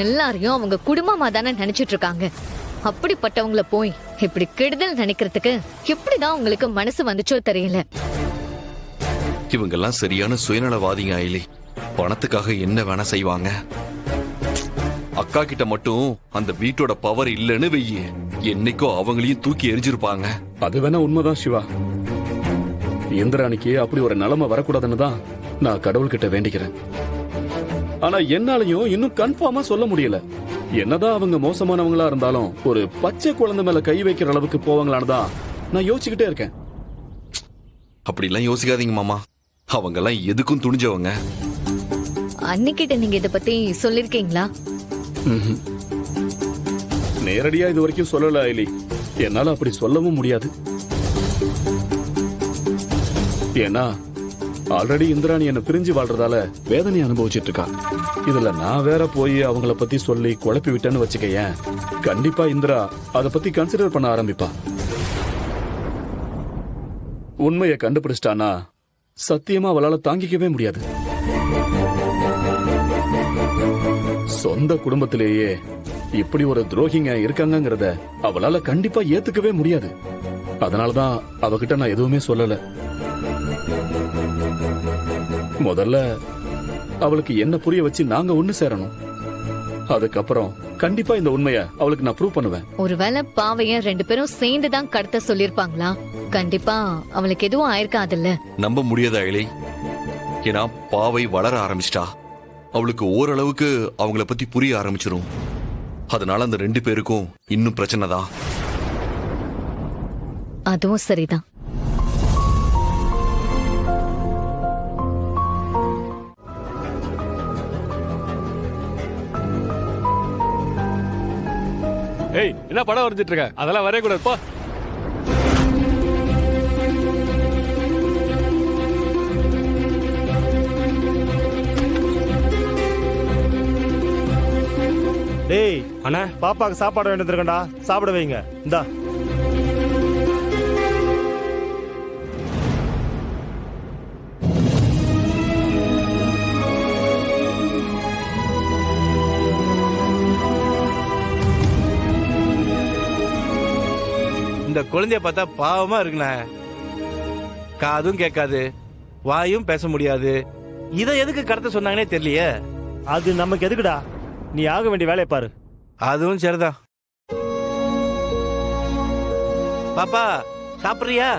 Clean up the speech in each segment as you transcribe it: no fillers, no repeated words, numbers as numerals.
எல்லாரையும் அவங்க குடும்பமா தானே நினைச்சிட்டு இருக்காங்க. அப்படிப்பட்டவங்கள போய் இப்படி கெடுதல் நினைக்கிறதுக்கு எப்படிதான் உங்களுக்கு மனசு வந்துச்சோ தெரியல. இவங்கெல்லாம் சரியான சுயநலவாதிங்க ஐலி. பணத்துக்காக என்ன வேணா செய்வாங்க. அக்கா கிட்ட மட்டும் அந்த வீட்டோட பவர் இல்லன்னு வெய்ய, என்னைக்கோ அவங்களையும் தூக்கி எரிஞ்சிருப்பாங்க. அது வேணா உண்மைதான் சிவா. இந்திராணிக்கு அப்படி ஒரு நிலைமை வரக்கூடாதுன்னு தான் நான் கடவுள்கிட்ட வேண்டிக்கிறேன். ஆனா என்னாலையும் இன்னும் கன்ஃபார்மா சொல்ல முடியல. என்னதான் அவங்க மோசமானவங்களா இருந்தாலும் ஒரு பச்சை குழந்தை மேல கை வைக்கிற அளவுக்கு போவாங்களான்னு தான் நான் யோசிச்சுக்கிட்டே இருக்கேன். அப்படிலாம் யோசிக்காதீங்க மாமா. அவங்க எல்லாம் எதுக்கும் துணிஞ்சவங்க. அன்னிக்கிட்ட நீங்க இத பத்தி சொல்லிருக்கீங்களா? நேரடியா இது வரைக்கும் சொல்லல ஐலி. என்னால அப்படி சொல்லவும் முடியாது. ஏன்னா ஆல்ரெடி இந்திராணி என்ன பிரிஞ்சு வாழ்றதால வேதனை அனுபவிச்சிட்டு இருக்கா. இதுல நான் வேற போய் அவங்கள பத்தி சொல்லி குழப்பி விட்டேன்னு வச்சுக்கேன், கண்டிப்பா இந்திரா அத பத்தி கன்சிடர் பண்ண ஆரம்பிப்பா. உண்மையை கண்டுபிடிச்சிட்டானா சத்தியமா அவளால தாங்கிக்கவே முடியாது. சொந்த குடும்பத்திலேயே இப்படி ஒரு துரோகிங்க இருக்காங்கங்கறத அவளால கண்டிப்பா ஏத்துக்கவே முடியாது. அதனாலதான் அவகிட்ட நான் எதுவுமே சொல்லல. முதல்ல அவளுக்கு என்ன புரிய வச்சு நாங்க ஒண்ணு சேரணும். அதுக்கப்புறம் கண்டிப்பா இந்த உண்மைய அவளுக்கு நான் ப்ரூவ் பண்ணுவேன். ஒருவேளை பாவைய 2 பேரும் சேர்ந்துதான் கடத்த சொல்லிருப்பாங்களா? கண்டிப்பா அவளுக்கு எதுவும் ஆயிருக்காதுல்ல. நம்ப முடியாத ஐலி. ஏன்னா பாவை வளர ஆரம்பிச்சிட்டா. அவளுக்கு ஓரளவுக்கு அவங்கள பத்தி புரிய ஆரம்பிச்சிரும். அதனால அந்த 2 பேருக்கும் இன்னும் பிரச்சனை தான். அதுவும் சரிதான். ஏய், என்ன படம் வரைஞ்சிட்டு இருக்க? அதெல்லாம் வரைய கூடாது, போ. டேய் அண்ணா, பாப்பாக்கு சாப்பாடு வேண்டியது இருக்கண்டா, சாப்பிட வைங்க. இந்தா. இந்த குழந்தைய பார்த்தா பாவமா இருக்குண்ணே. காதும் கேட்காது, வாயும் பேச முடியாது. இதை எதுக்கு கடத்த சொன்னாங்கன்னே தெரியலையே. அது நமக்கு எதுக்குடா? நீ ஆக வேண்டிய வேலையை பாரு. அதுவும் சரிதான். பாப்பா சாப்பிடுறியா?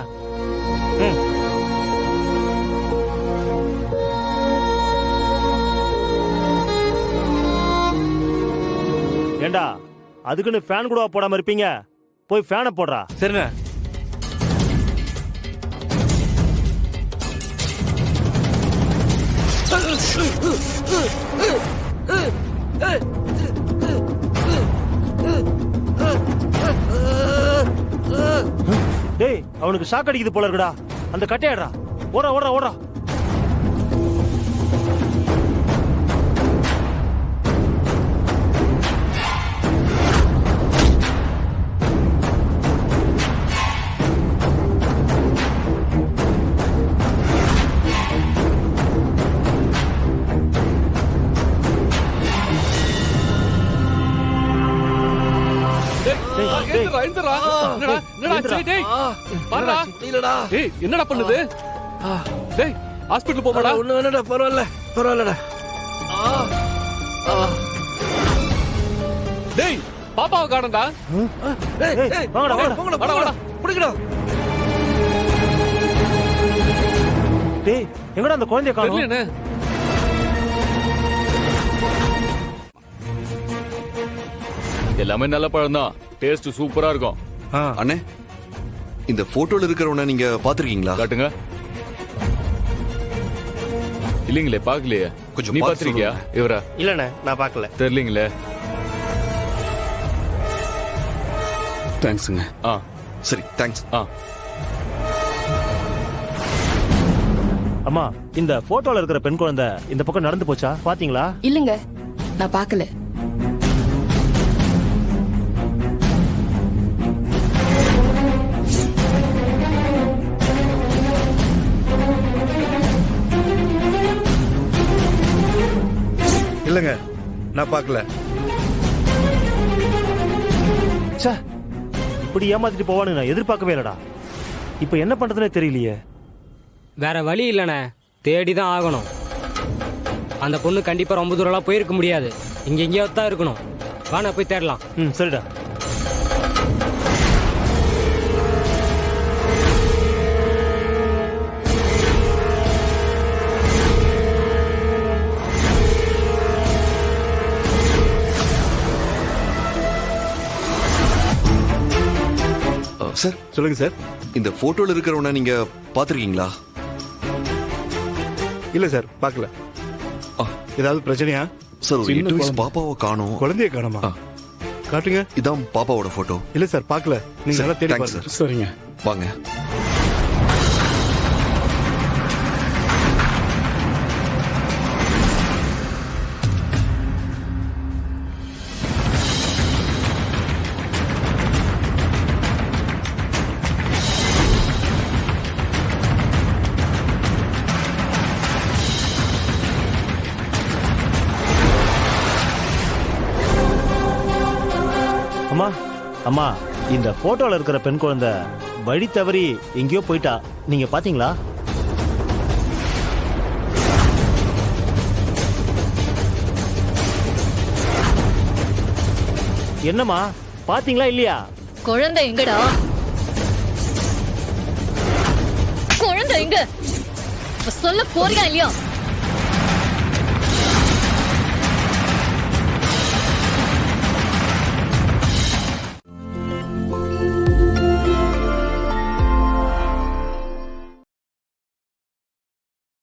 ஏண்டா அதுக்குன்னு ஃபேன் கூட போடாம இருப்பீங்க? போய் ஃபேனை போடுறா. சரிண்ணே. டேய், அவனுக்கு ஷாக் அடிக்குது போல இருக்குடா. அந்த கட்டையாடுறா. ஓடா ஓடா ஓடா. என்னடா பண்ணுது? டேய், ஹாஸ்பிடல் போமாடா. ஒண்ணு வேணடா, பரவாயில்ல பரவாயில்லடா. டேய், பாப்பாவை காணோம்டா. வாங்கடா வாங்கடா. போங்கடா வாடா, புடிங்கடா. டேய், எங்கடா அந்த குழந்தைய காணோம்? தெரியலண்ணே. எல்லாமே நல்ல பழம் தான். டேஸ்ட் சூப்பரா இருக்கும். அண்ணே, இந்த போட்டோல இருக்கிறவன நீங்க பாத்திருக்கீங்களா? காட்டுங்க. இல்லீங்களே, பாக்கலையே. கொஞ்சம் நீ பார்த்து பாத்திருக்கியா இவரா? இல்லண்ணே, நான் பார்க்கல. தெரியலீங்களே. தேங்க்ஸுங்க. சரி, தேங்க்ஸ். அம்மா, இந்த போட்டோல இருக்கிற பெண் குழந்தை இந்த பக்கம் நடந்து போச்சா? பாத்தீங்களா? இல்லங்க, நான் பார்க்கல. இல்லங்க, நான் பார்க்கல. ச்சே, இப்படி ஏமாத்திட்டு போவான்னு நான் எதிர்பார்க்கவே இல்லடா. இப்போ என்ன பண்றதுனே தெரியலையே. வேற வழி இல்லைண்ணே, தேடி தான் ஆகணும். அந்த பொண்ணு கண்டிப்பா ரொம்ப தூரம்லாம் போயிருக்க முடியாது, இங்க எங்கேயோ தான் இருக்கணும். வாண்ணா போய் தேடலாம். சரிடா. சார் சொல்லுங்க சார். இந்த போட்டோல இருக்கிறவன நீங்க பாத்திருக்கீங்களா? இல்ல சார், பார்க்கல. ஏதாவது பிரச்சனையா சார் ஒரு சின்ன 8 வயசு குழந்தை. பாப்பாவை காணோம். குழந்தைய காணுமா? காட்டுங்க. இதான் பாப்பாவோட போட்டோ. இல்ல சார், பார்க்கல. நீங்க நல்லா தேடி தேங்க்ஸ் பாருங்க. சார். சரிங்க. வாங்க. அம்மா, அம்மா, இந்த போட்டோல இருக்கிற பெண் குழந்தை வழி தவறி எங்கேயோ போயிட்டா. நீங்க பாத்தீங்களா? என்னம்மா, பாத்தீங்களா இல்லையா? குழந்தை எங்கடா? குழந்தை எங்க? இப்ப சொல்ல போறியா இல்லையா?